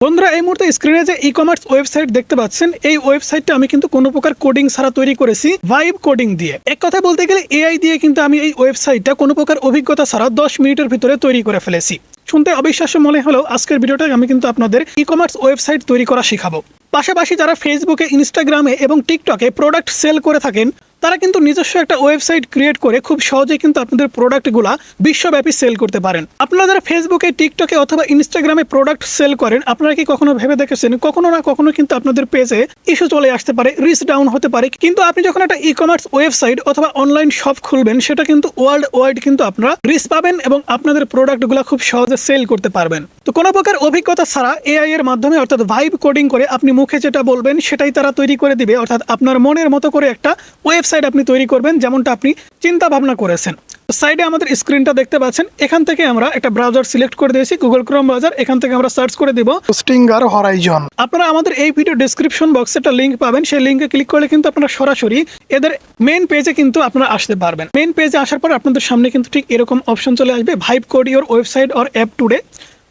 বন্ধুরা এই মুহূর্তে স্ক্রিনে যে ই কমার্স ওয়েবসাইট দেখতে পাচ্ছেন, এই ওয়েবসাইটটা আমি কিন্তু কোনো প্রকার কোডিং ছাড়া তৈরি করেছি ভাইব কোডিং দিয়ে। এক কথা বলতে গেলে এআই দিয়ে কিন্তু আমি এই ওয়েবসাইটটা কোনো প্রকার অভিজ্ঞতা ছাড়া 10 মিনিটের ভিতরে তৈরি করে ফেলেছি। শুনতে অবিশ্বাস্য মনে হলেও আজকের ভিডিওটায় আমি কিন্তু আপনাদের ই কমার্স ওয়েবসাইট তৈরি করা শেখাবো। পাশাপাশি যারা ফেসবুকে, ইনস্টাগ্রামে এবং টিকটকে প্রোডাক্ট সেল করে থাকেন, তারা কিন্তু নিজস্ব একটা ওয়েবসাইট ক্রিয়েট করে খুব সহজেই কিন্তু আপনাদের প্রোডাক্টগুলা বিশ্বব্যাপী সেল করতে পারেন। আপনারা যারা ফেসবুকে, টিকটকে অথবা ইনস্টাগ্রামে প্রোডাক্ট সেল করেন, আপনারা কি কখনো ভেবে দেখেছেন কখনো না কখনো কিন্তু আপনাদের পেজে ইস্যু চলে আসতে পারে, রিচ ডাউন হতে পারে। কিন্তু আপনি যখন একটা ই কমার্স ওয়েবসাইট অথবা অনলাইন শপ খুলবেন, সেটা কিন্তু ওয়ার্ল্ড ওয়াইড কিন্তু আপনারা রিচ পাবেন এবং আপনাদের প্রোডাক্টগুলো খুব সহজে সেল করতে পারবেন। তো কোনো প্রকার অভিজ্ঞতা ছাড়া এআই এর মাধ্যমে অর্থাৎ ভাইব কোডিং করে আপনি মুখে যেটা বলবেন সেটাই তারা তৈরি করে দিবে। অর্থাৎ আপনার মনের মতো করে একটা ওয়েবসাইট আপনি তৈরি করবেন যেমনটা আপনি চিন্তা ভাবনা করেছেন। সাইডে আমাদের স্ক্রিনটা দেখতে পাচ্ছেন, এখান থেকে আমরা একটা ব্রাউজার সিলেক্ট করে দিয়েছি, গুগল ক্রোম ব্রাউজার। এখান থেকে আমরা সার্চ করে দিব হোস্টিঙ্গার হরাইজন। আপনারা আমাদের এই ভিডিও ডেসক্রিপশন বক্সে একটা লিঙ্ক পাবেন, সেই লিঙ্কে ক্লিক করলে কিন্তু আপনারা সরাসরি এদের মেইন পেজে কিন্তু আপনারা আসতে পারবেন। মেইন পেজে আসার পর আপনাদের সামনে কিন্তু ঠিক এরকম অপশন চলে আসবে, vibe code your website or app today.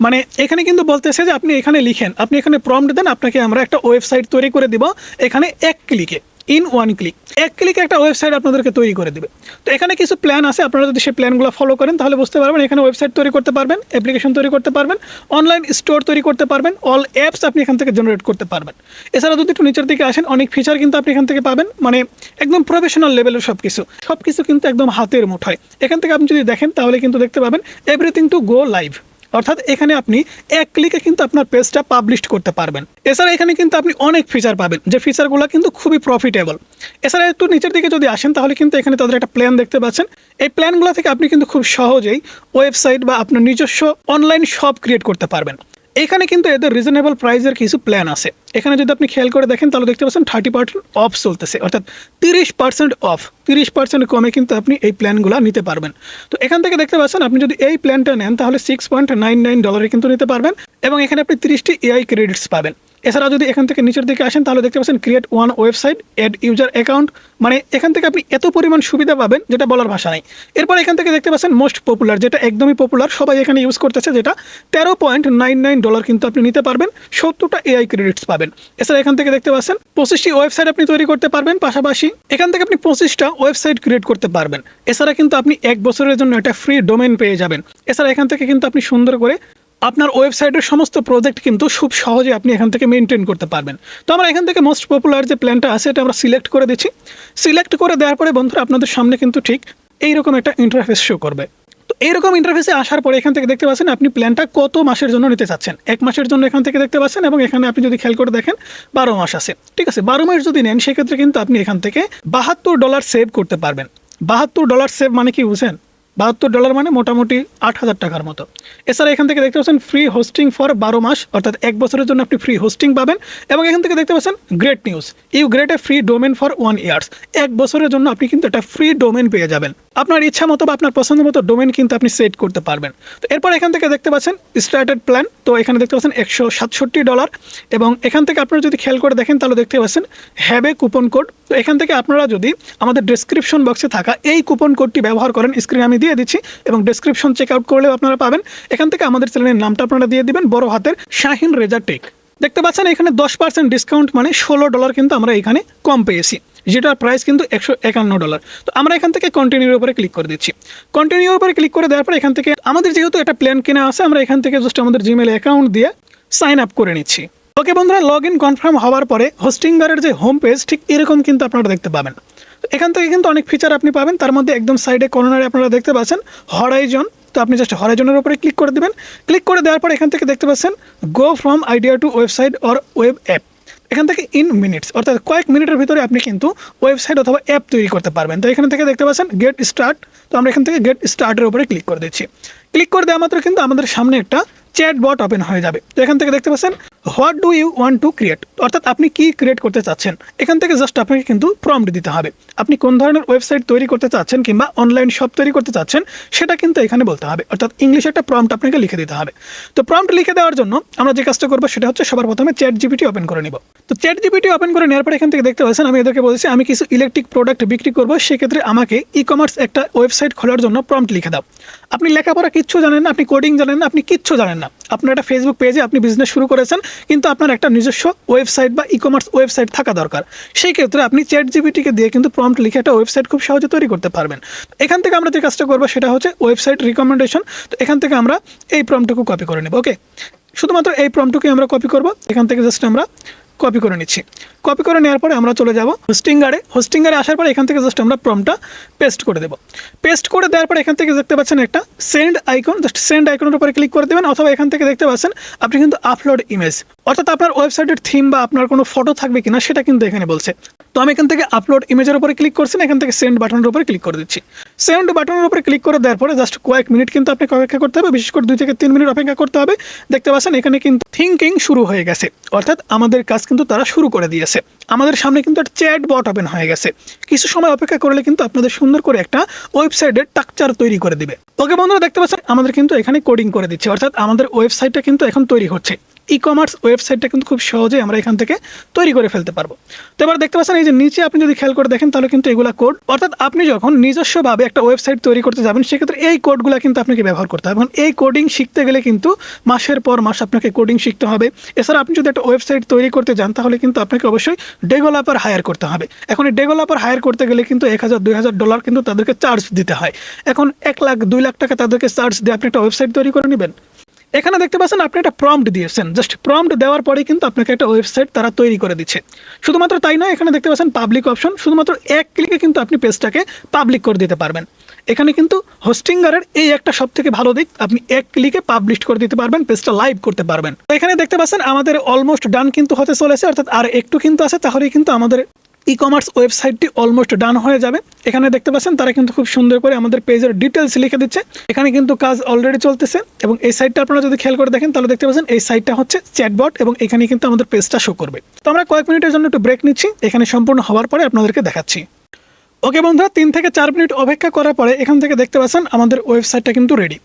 মানে এখানে কিন্তু বলতেছে যে আপনি এখানে লিখেন, আপনি এখানে প্রম্পট দেন, আপনাকে আমরা একটা ওয়েবসাইট তৈরি করে দিব এখানে এক ক্লিকে, ইন ওয়ান ক্লিক। এক ক্লিকে একটা ওয়েবসাইট আপনাদেরকে তৈরি করে দিবে। তো এখানে কিছু প্ল্যান আছে, আপনারা যদি সেই প্ল্যানগুলো ফলো করেন তাহলে বুঝতে পারবেন এখানে ওয়েবসাইট তৈরি করতে পারবেন, অ্যাপ্লিকেশন তৈরি করতে পারবেন, অনলাইন স্টোর তৈরি করতে পারবেন, অল অ্যাপস আপনি এখান থেকে জেনারেট করতে পারবেন। এছাড়া যদি একটু নিচের দিকে আসেন, অনেক ফিচার কিন্তু আপনি এখান থেকে পাবেন, মানে একদম প্রফেশনাল লেভেলের সব কিছু কিন্তু একদম হাতের মুঠোয়। এখান থেকে আপনি যদি দেখেন তাহলে কিন্তু দেখতে পাবেন এভরিথিং টু গো লাইভ। অর্থাৎ এখানে আপনি এক ক্লিকে কিন্তু আপনার পেজটা পাবলিশ করতে পারবেন। এছাড়া এখানে কিন্তু আপনি অনেক ফিচার পাবেন, যে ফিচারগুলো কিন্তু খুবই প্রফিটেবল। এছাড়া একটু নিচের দিকে যদি আসেন তাহলে কিন্তু এখানে তাদের একটা প্ল্যান দেখতে পাচ্ছেন। এই প্ল্যানগুলো থেকে আপনি কিন্তু খুব সহজেই ওয়েবসাইট বা আপনার নিজস্ব অনলাইন শপ ক্রিয়েট করতে পারবেন। এখানে কিন্তু এদের রিজনেবল প্রাইসের কিছু প্ল্যান আছে। এখানে যদি আপনি খেয়াল করে দেখেন তাহলে দেখতে পাচ্ছেন 30% অফ চলতেছে, অর্থাৎ 30% অফ, 30% কমে কিন্তু আপনি এই প্ল্যানগুলো নিতে পারবেন। তো এখান থেকে দেখতে পাচ্ছেন আপনি যদি এই প্ল্যানটা নেন তাহলে $6.99 কিন্তু নিতে পারবেন এবং এখানে আপনি 30টি এআই ক্রেডিটস পাবেন। এছাড়া যদি এখান থেকে নিচের দিকে আসেন তাহলে দেখতে পাচ্ছেন create one website, add user account. মানে এখান থেকে আপনি এত পরিমাণ সুবিধা পাবেন যেটা বলার ভাষা নাই। এরপর এখান থেকে দেখতে পাচ্ছেন মোস্ট পপুলার, যেটা একদমই পপুলার, সবাই এখানে ইউজ করতেছে, যেটা $13.99 কিন্তু আপনি নিতে পারবেন, 70টা এআই ক্রেডিটস পাবেন। এছাড়া এখান থেকে দেখতে পাচ্ছেন 25টি ওয়েবসাইট আপনি তৈরি করতে পারবেন, পাশাপাশি এখান থেকে আপনি 25টা ওয়েবসাইট ক্রিয়েট করতে পারবেন। এছাড়া কিন্তু আপনি 1 বছরের জন্য একটা ফ্রি ডোমেন পেয়ে যাবেন। এছাড়া এখান থেকে কিন্তু আপনি সুন্দর করে আপনার ওয়েবসাইটের সমস্ত প্রজেক্ট কিন্তু খুব সহজে আপনি এখান থেকে মেনটেন করতে পারবেন। তো আমরা এখান থেকে মোস্ট পপুলার যে প্ল্যানটা আছে এটা আমরা সিলেক্ট করে দিচ্ছি। সিলেক্ট করে দেওয়ার পরে বন্ধুরা আপনাদের সামনে কিন্তু ঠিক এইরকম একটা ইন্টারফেস শো করবে। তো এইরকম ইন্টারফেসে আসার পরে এখান থেকে দেখতে পাচ্ছেন আপনি প্ল্যানটা কত মাসের জন্য নিতে চাচ্ছেন। 1 মাসের জন্য এখান থেকে দেখতে পাচ্ছেন এবং এখানে আপনি যদি খেয়াল করে দেখেন 12 মাস আছে। ঠিক আছে, 12 মাস যদি নেন সেক্ষেত্রে কিন্তু আপনি এখান থেকে $72 সেভ করতে পারবেন। $72 সেভ মানে কি বুঝেন? $72 মানে মোটামুটি 8,000 টাকার মতো। এছাড়া এখান থেকে দেখতে পাচ্ছেন ফ্রি হোস্টিং ফর 12 মাস, অর্থাৎ 1 বছরের জন্য আপনি ফ্রি হোস্টিং পাবেন। এবং এখান থেকে দেখতে পাচ্ছেন great news, you great a free domain for 1 years. 1 বছরের জন্য আপনি কিন্তু একটা ফ্রি ডোমেন পেয়ে যাবেন। আপনার ইচ্ছা মতো বা আপনার পছন্দ মতো ডোমেন কিন্তু আপনি সেট করতে পারবেন। তো এরপর এখান থেকে দেখতে পাচ্ছেন স্টার্টেড প্ল্যান, তো এখানে দেখতে পাচ্ছেন $167 এবং এখান থেকে আপনারা যদি খেয়াল করে দেখেন তাহলে দেখতে পাচ্ছেন হ্যাভ এ কুপন কোড। তো এখান থেকে আপনারা যদি আমাদের ডেসক্রিপশন বক্সে থাকা এই কুপন কোডটি ব্যবহার করেন, স্ক্রিনে আমি দিয়ে দিচ্ছি এবং ডেসক্রিপশন চেক আউট করলেও আপনারা পাবেন। এখান থেকে আমাদের চ্যানেলের নামটা আপনারা দিয়ে দিবেন, বড় হাতের শাহিন রেজা টেক। দেখতে পাচ্ছেন এখানে 10% ডিসকাউন্ট মানে $16 কিন্তু আমরা এখানে কম পেয়েছি, যেটার প্রাইস কিন্তু $151। তো আমরা এখান থেকে কন্টিনিউর উপরে ক্লিক করে দিচ্ছি। কন্টিনিউর উপরে ক্লিক করে দেওয়ার পর এখান থেকে আমাদের যেহেতু একটা প্ল্যান কেনা আছে, আমরা এখান থেকে জাস্ট আমাদের জিমেল অ্যাকাউন্ট দিয়ে সাইন আপ করে নিচ্ছি। ওকে বন্ধুরা, লগ ইন কনফার্ম হওয়ার পরে হোস্টিংগারের যে হোম পেজ ঠিক এরকম কিন্তু আপনারা দেখতে পাবেন। এখান থেকে কিন্তু অনেক ফিচার আপনি পাবেন, তার মধ্যে একদম সাইডে কর্নারে আপনারা দেখতে পাচ্ছেন হরাইজন। তো আপনি জাস্ট হরাইজনের উপরে ক্লিক করে দেবেন। ক্লিক করে দেওয়ার পর এখান থেকে দেখতে পাচ্ছেন গো from idea to website or web app. এখান থেকে ইন মিনিটস, অর্থাৎ কয়েক মিনিটের ভিতরে আপনি কিন্তু ওয়েবসাইট অথবা অ্যাপ তৈরি করতে পারবেন। তো এখান থেকে দেখতে পাচ্ছেন গেট স্টার্ট, তো আমরা এখান থেকে গেট স্টার্টের উপরে ক্লিক করে দিচ্ছি। ক্লিক করে দেওয়া মাত্র কিন্তু আমাদের সামনে একটা চ্যাট বট ওপেন হয়ে যাবে। তো এখান থেকে দেখতে পাচ্ছেন what do you want to create, অর্থাৎ আপনি কি ক্রিয়েট করতে চাচ্ছেন। এখান থেকে জাস্ট আপনাকে কিন্তু প্রম্পট দিতে হবে, আপনি কোন ধরনের ওয়েবসাইট তৈরি করতে চাচ্ছেন কিংবা অনলাইন শপ তৈরি করতে চাচ্ছেন সেটা কিন্তু এখানে বলতে হবে, অর্থাৎ ইংলিশে একটা প্রম্পট আপনাকে লিখে দিতে হবে। তো প্রম্পট লিখে দেওয়ার জন্য আমরা যে কাজটা করবো সেটা হচ্ছে সবার প্রথমে চ্যাট জিপিটি ওপেন করে নিব। তো চ্যাট জিপিটি ওপেন করে নেওয়ার পর এখান থেকে দেখতে পাচ্ছেন আমি এদেরকে বলেছি আমি কিছু ইলেকট্রিক প্রোডাক্ট বিক্রি করবো, সেক্ষেত্রে আমাকে ই কমার্স একটা ওয়েবসাইট খোলার জন্য প্রম্পট লিখে দাও। আপনি লেখাপড়া কিচ্ছু জানেন না, আপনি কোডিং জানেন না, আপনি কিচ্ছু জানেন না, আপনার একটা ফেসবুক পেজে আপনি বিজনেস শুরু করেছেন কিন্তু আপনার একটা নিজস্ব ওয়েবসাইট বা ই-কমার্স ওয়েবসাইট থাকা দরকার। সেই ক্ষেত্রে আপনি চ্যাটজিপিটিকে দিয়ে কিন্তু প্রম্পট লিখে একটা ওয়েবসাইট খুব সহজে তৈরি করতে পারবেন। এখান থেকে আমরা যে কাজটা করবো সেটা হচ্ছে ওয়েবসাইট রিকমেন্ডেশন। তো এখান থেকে আমরা এই প্রম্পটটুকু কপি করে নেব। ওকে, শুধুমাত্র এই প্রম্পটটুকুই আমরা কপি করব। এখান থেকে জাস্ট আমরা কপি করে নিচ্ছি। কপি করে নেওয়ার পরে আমরা চলে যাব হোস্টিংগারে আসার পরে এখান থেকে জাস্ট আমরা প্রম্পটটা পেস্ট করে দেবো। পেস্ট করে দেওয়ার পরে এখান থেকে দেখতে পাচ্ছেন একটা সেন্ড আইকন, জাস্ট সেন্ড আইকনের উপরে ক্লিক করে দেবেন, অথবা এখান থেকে দেখতে পাচ্ছেন আপনি কিন্তু আপলোড ইমেজ, অর্থাৎ আপনার ওয়েবসাইটের থিম বা আপনার কোনো ফটো থাকবে কিনা সেটা কিন্তু এখানে বলছে। তো আমি এখান থেকে আপলোড ইমেজের উপরে ক্লিক করছি, এখান থেকে সেন্ড বাটনের উপরে ক্লিক করে দিচ্ছি। সেন্ড বাটনের উপরে ক্লিক করে দেওয়ার পরে জাস্ট কয়েক মিনিট কিন্তু আপনাকে অপেক্ষা করতে হবে, বিশেষ করে 2 থেকে 3 মিনিট অপেক্ষা করতে হবে। দেখতে পাচ্ছেন এখানে কিন্তু থিঙ্কিং শুরু হয়ে গেছে, অর্থাৎ আমাদের কাজ কিন্তু তারা শুরু করে দিয়েছে। আমাদের সামনে কিন্তু একটা চ্যাট বট ওপেন হয়ে গেছে। কিছু সময় অপেক্ষা করলে কিন্তু আপনাদের সুন্দর করে একটা ওয়েবসাইটের স্ট্রাকচার তৈরি করে দিবে। ওকে বন্ধুরা, দেখতে পাচ্ছেন আমাদের কিন্তু এখানে কোডিং করে দিচ্ছে, অর্থাৎ আমাদের ওয়েবসাইটটা কিন্তু এখন তৈরি হচ্ছে। ই-কমার্স ওয়েবসাইটটা কিন্তু খুব সহজেই আমরা এখান থেকে তৈরি করে ফেলতে পারবো। তো এবার দেখতে পাচ্ছেন এই যে নিচে আপনি যদি খেয়াল করে দেখেন তাহলে কিন্তু এগুলা কোড, অর্থাৎ আপনি যখন নিজস্বভাবে একটা ওয়েবসাইট তৈরি করতে যাবেন সেক্ষেত্রে এই কোডগুলো কিন্তু আপনাকে ব্যবহার করতে হবে। এবং এই কোডিং শিখতে গেলে কিন্তু মাসের পর মাস আপনাকে কোডিং শিখতে হবে। এছাড়া আপনি যদি একটা ওয়েবসাইট তৈরি করতে যান তাহলে কিন্তু আপনাকে অবশ্যই ডেভেলপার হায়ার করতে হবে। এখন এই ডেভেলপার হায়ার করতে গেলে কিন্তু $1000-2000 কিন্তু তাদেরকে চার্জ দিতে হয়। এখন 1 লাখ 2 লাখ টাকা তাদেরকে চার্জ দিয়ে আপনি একটা ওয়েবসাইট তৈরি করে নেবেন। এখানে দেখতে পাচ্ছেন আপনি একটা প্রম্পট দিয়েছেন, জাস্ট প্রম্পট দেওয়ার পরে কিন্তু আপনাকে একটা ওয়েবসাইট তারা তৈরি করে দিচ্ছে। শুধুমাত্র তাই নয়, এখানে দেখতে পাচ্ছেন পাবলিক অপশন, শুধুমাত্র এক ক্লিকে কিন্তু আপনি পেজটাকে পাবলিক করে দিতে পারবেন। এখানে কিন্তু হোস্টিংগারের এই একটা সব থেকে ভালো দিক, আপনি এক ক্লিকে পাবলিশ করে দিতে পারবেন, পেজটা লাইভ করতে পারবেন। তো এখানে দেখতে পাচ্ছেন আমাদের অলমোস্ট ডান কিন্তু হতে চলেছে, অর্থাৎ আর একটু কিন্তু আছে, তাহলেই কিন্তু আমাদের ই-কমার্স ওয়েবসাইটটি অলমোস্ট ডান হয়ে যাবে। এখানে দেখতে পাচ্ছেন তারা কিন্তু খুব সুন্দর করে আমাদের পেজের ডিটেলস লিখে দিচ্ছে। এখানে কিন্তু কাজ অলরেডি চলতেছে এবং এই সাইটটা আপনারা যদি খেয়াল করে দেখেন তাহলে দেখতে পাচ্ছেন এই সাইটটা হচ্ছে চ্যাটবট এবং এখানে কিন্তু আমাদের পেজটা শো করবে। তো আমরা কয়েক মিনিটের জন্য একটু ব্রেক নিচ্ছি, এখানে সম্পূর্ণ হওয়ার পরে আপনাদেরকে দেখাচ্ছি। ওকে বন্ধুরা, 3 থেকে 4 মিনিট অপেক্ষা করার পরে এখান থেকে দেখতে পাচ্ছেন আমাদের ওয়েবসাইটটা কিন্তু রেডি।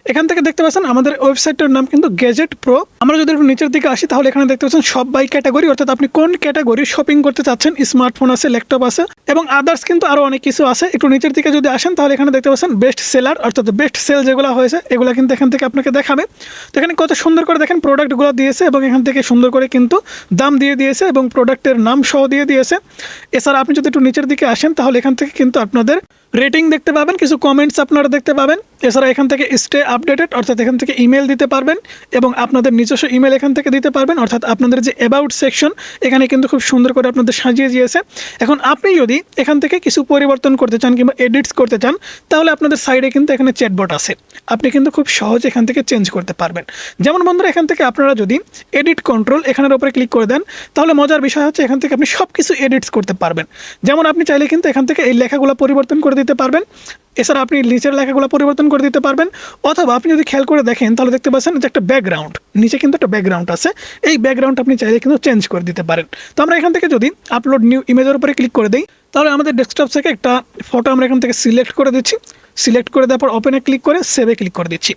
এখান থেকে দেখতে পাচ্ছেন আমাদের ওয়েবসাইটের নাম কিন্তু গ্যাজেট প্রো। আমরা যদি একটু নিচের দিকে আসি তাহলে এখানে দেখতে পাচ্ছেন সব বাই ক্যাটাগরি, অর্থাৎ আপনি কোন ক্যাটাগরি শপিং করতে চাচ্ছেন, স্মার্টফোন আছে, ল্যাপটপ আছে এবং আদার্স কিন্তু আরও অনেক কিছু আছে। একটু নিচের দিকে যদি আসেন তাহলে এখানে দেখতে পাচ্ছেন বেস্ট সেলার, অর্থাৎ বেস্ট সেল যেগুলো হয়েছে এগুলো কিন্তু এখান থেকে আপনাকে দেখাবে। তো এখানে কত সুন্দর করে দেখেন প্রোডাক্টগুলো দিয়েছে এবং এখান থেকে সুন্দর করে কিন্তু দাম দিয়ে দিয়েছে এবং প্রোডাক্টের নাম সহ দিয়ে দিয়েছে। এছাড়া আপনি যদি একটু নিচের দিকে আসেন তাহলে এখান থেকে কিন্তু আপনাদের রেটিং দেখতে পাবেন, কিছু কমেন্টস আপনারা দেখতে পাবেন। এছাড়া এখান থেকে স্টে আপডেটেড, অর্থাৎ এখান থেকে ইমেল দিতে পারবেন এবং আপনাদের নিজস্ব ইমেল এখান থেকে দিতে পারবেন, অর্থাৎ আপনাদের যে অ্যাবাউট সেকশন এখানে কিন্তু খুব সুন্দর করে আপনাদের সাজিয়ে দিয়েছে। এখন আপনি যদি এখান থেকে কিছু পরিবর্তন করতে চান কিংবা এডিটস করতে চান তাহলে আপনাদের সাইডে কিন্তু এখানে চ্যাটবট আছে, আপনি কিন্তু খুব সহজে এখান থেকে চেঞ্জ করতে পারবেন। যেমন বন্ধুরা, এখান থেকে আপনারা যদি এডিট কন্ট্রোল এখানের উপরে ক্লিক করে দেন তাহলে মজার বিষয় হচ্ছে এখান থেকে আপনি সব কিছু এডিটস করতে পারবেন। যেমন আপনি চাইলে কিন্তু এখান থেকে এই লেখাগুলো পরিবর্তন করে দিতে পারবেন, এছাড়া আপনি নিচের লেখাগুলো পরিবর্তন করে দিতে পারবেন, অথবা আপনি যদি খেয়াল করে দেখেন তাহলে দেখতে পাচ্ছেন যে একটা ব্যাকগ্রাউন্ড, নিচে কিন্তু একটা ব্যাকগ্রাউন্ড আছে, এই ব্যাকগ্রাউন্ড আপনি চাইলে কিন্তু চেঞ্জ করে দিতে পারেন। তো আমরা এখান থেকে যদি আপলোড নিউ ইমেজের উপরে ক্লিক করে দিই তাহলে আমাদের ডেস্কটপ থেকে একটা ফটো আমরা এখান থেকে সিলেক্ট করে দিচ্ছি। সিলেক্ট করে দেওয়ার পর ওপেনে ক্লিক করে সেভে ক্লিক করে দিচ্ছি।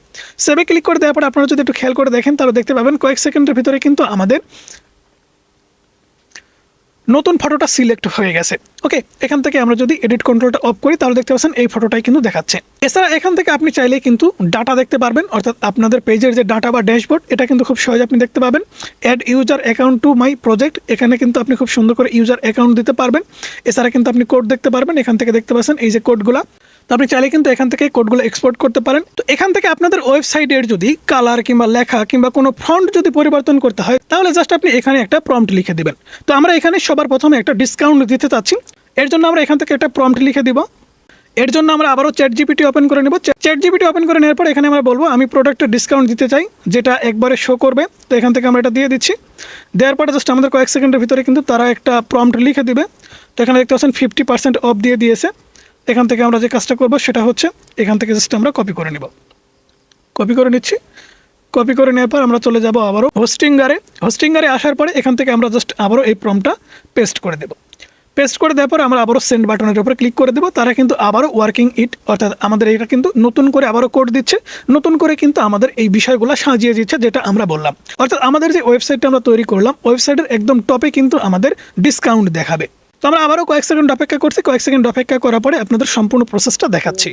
সেভে ক্লিক করে দেওয়ার পর আপনারা যদি একটু খেয়াল করে দেখেন তাহলে দেখতে পাবেন কয়েক সেকেন্ডের ভিতরে কিন্তু আমাদের নতুন ফটোটা সিলেক্ট হয়ে গেছে। ওকে, এখান থেকে আমরা যদি এডিট কন্ট্রোলটা অফ করি তাহলে দেখতে পাচ্ছেন এই ফটোটাই কিন্তু দেখাচ্ছে। এছাড়া এখান থেকে আপনি চাইলে কিন্তু ডাটা দেখতে পারবেন, অর্থাৎ আপনাদের পেজের যে ডাটা বা ড্যাশবোর্ড এটা কিন্তু খুব সহজে আপনি দেখতে পাবেন। Add user account to my project, এখানে কিন্তু আপনি খুব সুন্দর করে ইউজার অ্যাকাউন্ট দিতে পারবেন। এছাড়া কিন্তু আপনি কোড দেখতে পারবেন, এখান থেকে দেখতে পাচ্ছেন এই যে কোডগুলা, তো আপনি চাইলে কিন্তু এখান থেকে কোডগুলো এক্সপোর্ট করতে পারেন। তো এখান থেকে আপনাদের ওয়েবসাইটের যদি কালার কিংবা লেখা কিংবা কোনো ফন্ট যদি পরিবর্তন করতে হয় তাহলে জাস্ট আপনি এখানে একটা প্রম্পট লিখে দিবেন। তো আমরা এখানে সবার প্রথমে একটা ডিসকাউন্ট দিতে চাচ্ছি, এর জন্য আমরা এখান থেকে একটা প্রম্পট লিখে দিব। এর জন্য আমরা আবারও চ্যাটজিপিটি ওপেন করে নেব। চ্যাটজিপিটি ওপেন করে নেওয়ার পর এখানে আমরা বলবো আমি প্রোডাক্টের ডিসকাউন্ট দিতে চাই, যেটা একবারে শো করবে। তো এখান থেকে আমরা এটা দিয়ে দিচ্ছি। দেওয়ার পরে জাস্ট আমাদের কয়েক সেকেন্ডের ভিতরে কিন্তু তারা একটা প্রম্পট লিখে দিবে। তো এখানে দেখতে পাচ্ছেন 50% অফ দিয়ে দিয়েছে। এখান থেকে আমরা যে কাজটা করব সেটা হচ্ছে এখান থেকে জাস্ট আমরা কপি করে নিব। কপি করে নিচ্ছি। কপি করে নেওয়ার পর আমরা চলে যাব আবারও হোস্টিংগারে আসার পরে এখান থেকে আমরা জাস্ট আবারও এই প্রম্পটটা পেস্ট করে দেব। পেস্ট করে দেওয়ার পর আমরা আবারও সেন্ড বাটনের উপরে ক্লিক করে দেবো। তারা কিন্তু আবারও ওয়ার্কিং ইট, অর্থাৎ আমাদের এটা কিন্তু নতুন করে আবারও কোড দিচ্ছে, নতুন করে কিন্তু আমাদের এই বিষয়গুলো সাজিয়ে দিচ্ছে যেটা আমরা বললাম। অর্থাৎ আমাদের যে ওয়েবসাইটটা আমরা তৈরি করলাম ওয়েবসাইটের একদম টপে কিন্তু আমাদের ডিসকাউন্ট দেখাবে। তো আমরা আবারও কয়েক সেকেন্ড অপেক্ষা করছি। কয়েক সেকেন্ড অপেক্ষা করার পরে আপনাদের সম্পূর্ণ প্রসেসটা দেখাচ্ছি।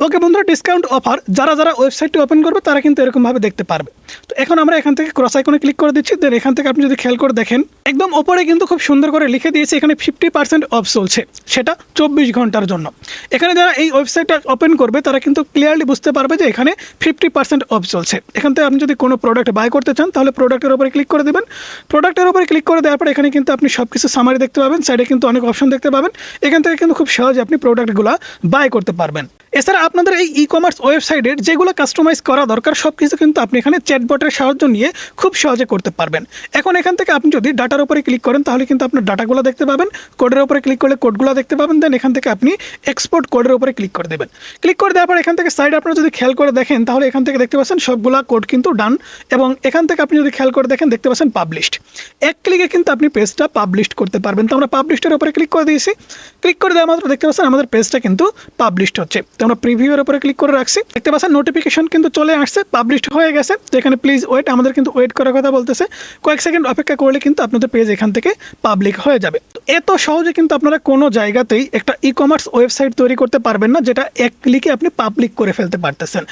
ওকে বন্ধুরা, ডিসকাউন্ট অফার যারা যারা ওয়েবসাইটটি ওপেন করবে তারা কিন্তু এরকমভাবে দেখতে পারবে। তো এখন আমরা এখান থেকে ক্রস আইকনে ক্লিক করে দিচ্ছি। দেন এখান থেকে আপনি যদি খেয়াল করে দেখেন, একদম ওপরে কিন্তু খুব সুন্দর করে লিখে দিয়েছে এখানে 50% অফ চলছে, সেটা 24 ঘন্টার জন্য। এখানে যারা এই ওয়েবসাইটটা ওপেন করবে তারা কিন্তু ক্লিয়ারলি বুঝতে পারবে যে এখানে 50% অফ চলছে। এখান থেকে আপনি যদি কোনো প্রোডাক্ট বাই করতে চান তাহলে প্রোডাক্টের উপরে ক্লিক করে দেবেন। প্রোডাক্টের উপরে ক্লিক করে দেওয়ার পর এখানে কিন্তু আপনি সব কিছু সামারি দেখতে পাবেন, সাইডে কিন্তু অনেক অপশন দেখতে পাবেন। এখান থেকে কিন্তু খুব সহজে আপনি প্রোডাক্টগুলো বাই করতে পারবেন। এছাড়া আপনাদের এই ই কমার্স ওয়েবসাইটের যেগুলো কাস্টমাইজ করা দরকার সব কিছু কিন্তু আপনি এখানে চ্যাটবটের সাহায্য নিয়ে খুব সহজে করতে পারবেন। এখন এখান থেকে আপনি যদি ডাটার উপরে ক্লিক করেন তাহলে কিন্তু আপনার ডাটাগুলো দেখতে পাবেন, কোডের উপরে ক্লিক করলে কোডগুলো দেখতে পাবেন। দেন এখান থেকে আপনি এক্সপোর্ট কোডের উপরে ক্লিক করে দেবেন। ক্লিক করে দেওয়ার পর এখান থেকে সাইড আপনারা যদি খেয়াল করে দেখেন তাহলে এখান থেকে দেখতে পাচ্ছেন সবগুলা কোড কিন্তু ডান, এবং এখান থেকে আপনি যদি খেয়াল করে দেখেন দেখতে পাচ্ছেন পাবলিশড। এক ক্লিকে কিন্তু আপনি পেজটা পাবলিশ করতে পারবেন। তো আমরা পাবলিশডের উপরে ক্লিক করে দিয়েছি। ক্লিক করে দেওয়া মাত্র দেখতে পাচ্ছেন আমাদের পেজটা কিন্তু পাবলিশড হচ্ছে। তো আমরা প্রিভিউয়ের উপরে ক্লিক করে রাখছি, দেখতে পাচ্ছেন নোটিফিকেশন কিন্তু চলে আসছে, পাবলিশড হয়ে গেছে। তো এখানে প্লিজ ওয়েট, আমাদের কিন্তু ওয়েট করার কথা বলতেছে। কয়েক সেকেন্ড অপেক্ষা করলে কিন্তু আপনাদের পেজ এখান থেকে পাবলিক হয়ে যাবে। তো এত সহজে কিন্তু আপনারা কোনো জায়গাতেই একটা ই কমার্স ওয়েবসাইট তৈরি করতে পারবেন না যেটা এক ক্লিকে আপনি পাবলিক করে ফেলতে পারতেছেন।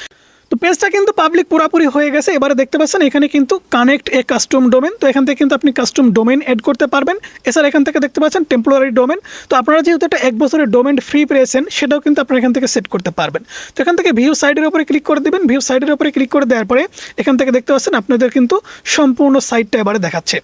তো পেজটা কিন্তু পাবলিক পুরোপুরি হয়ে গেছে। এবারে দেখতে পাচ্ছেন এখানে কিন্তু কানেক্ট এ কাস্টম ডোমেন। তো এখান থেকে কিন্তু আপনি কাস্টম ডোমেন এড করতে পারবেন। এছাড়া এখান থেকে দেখতে পাচ্ছেন টেম্পোরারি ডোমেন। তো আপনারা যেহেতু একটা 1 বছরের ডোমেন ফ্রি পেয়েছেন সেটাও কিন্তু আপনারা এখান থেকে সেট করতে পারবেন। তো এখান থেকে ভিউ সাইডের উপরে ক্লিক করে দেবেন। ভিউ সাইডের উপরে ক্লিক করে দেওয়ার পরে এখান থেকে দেখতে পাচ্ছেন আপনাদের কিন্তু সম্পূর্ণ সাইটটা এবারে দেখাচ্ছে।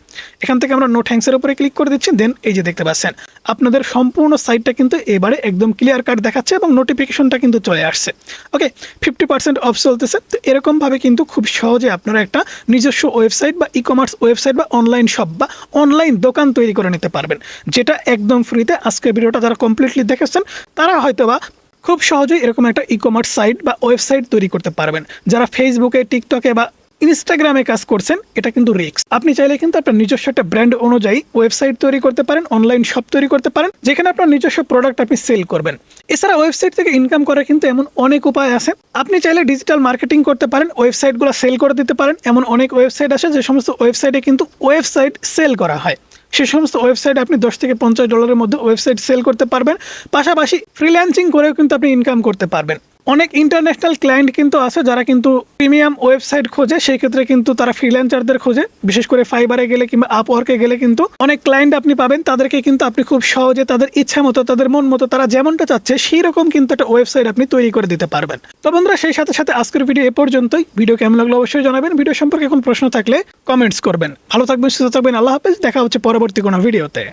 এখান থেকে আমরা নো থ্যাঙ্কসের উপরে ক্লিক করে দিচ্ছি। দেন এই যে দেখতে পাচ্ছেন আপনাদের সম্পূর্ণ সাইটটা কিন্তু এবারে একদম ক্লিয়ার কাট দেখাচ্ছে এবং নোটিফিকেশনটা কিন্তু চলে আসছে। ওকে, 50% অফ চলতেছে। তো এরকমভাবে কিন্তু খুব সহজে আপনারা একটা নিজস্ব ওয়েবসাইট বা ই কমার্স ওয়েবসাইট বা অনলাইন শপ বা অনলাইন দোকান তৈরি করে নিতে পারবেন, যেটা একদম ফ্রিতে। আজকের ভিডিওটা যারা কমপ্লিটলি দেখেছেন তারা হয়তোবা খুব সহজেই এরকম একটা ই কমার্স সাইট বা ওয়েবসাইট তৈরি করতে পারবেন। যারা ফেসবুকে, টিকটকে বা ইনস্টাগ্রামে কাজ করছেন এটা কিন্তু রিস্ক। আপনি চাইলে কিন্তু আপনার নিজস্ব একটা ব্র্যান্ড অনুযায়ী ওয়েবসাইট তৈরি করতে পারেন, অনলাইন শপ তৈরি করতে পারেন, যেখানে আপনার নিজস্ব প্রোডাক্ট আপনি সেল করবেন। এছাড়া ওয়েবসাইট থেকে ইনকাম করার কিন্তু এমন অনেক উপায় আছে। আপনি চাইলে ডিজিটাল মার্কেটিং করতে পারেন, ওয়েবসাইটগুলো সেল করে দিতে পারেন। এমন অনেক ওয়েবসাইট আছে যে সমস্ত ওয়েবসাইটে কিন্তু ওয়েবসাইট সেল করা হয়। সে সমস্ত ওয়েবসাইট আপনি $10 থেকে $50 মধ্যে ওয়েবসাইট সেল করতে পারবেন। পাশাপাশি ফ্রিল্যান্সিং করেও কিন্তু আপনি ইনকাম করতে পারবেন। অনেক ইন্টারন্যাশনাল ক্লায়েন্ট কিন্তু আছে যারা কিন্তু প্রিমিয়াম ওয়েবসাইট খোঁজে, সেই ক্ষেত্রে কিন্তু তারা ফ্রিল্যান্সারদের খোঁজে। বিশেষ করে ফাইবারে গেলে কিংবা আপওয়ার্কে গেলে কিন্তু অনেক ক্লায়েন্ট আপনি পাবেন। তাদেরকে কিন্তু আপনি খুব সহজে তাদের ইচ্ছা মতো, তাদের মন মতো, তারা যেমনটা চাচ্ছে সেই রকম কিন্তু একটা ওয়েবসাইট আপনি তৈরি করে দিতে পারবেন। তো বন্ধুরা, সেই সাথে সাথে আজকের ভিডিও এ পর্যন্তই। ভিডিও কেমন লাগলো অবশ্যই জানাবেন। ভিডিও সম্পর্কে কোনো প্রশ্ন থাকলে কমেন্টস করবেন। ভালো থাকবেন, সুস্থ থাকবেন। আল্লাহ হাফেজ। দেখা হচ্ছে পরবর্তী কোনো ভিডিওতে।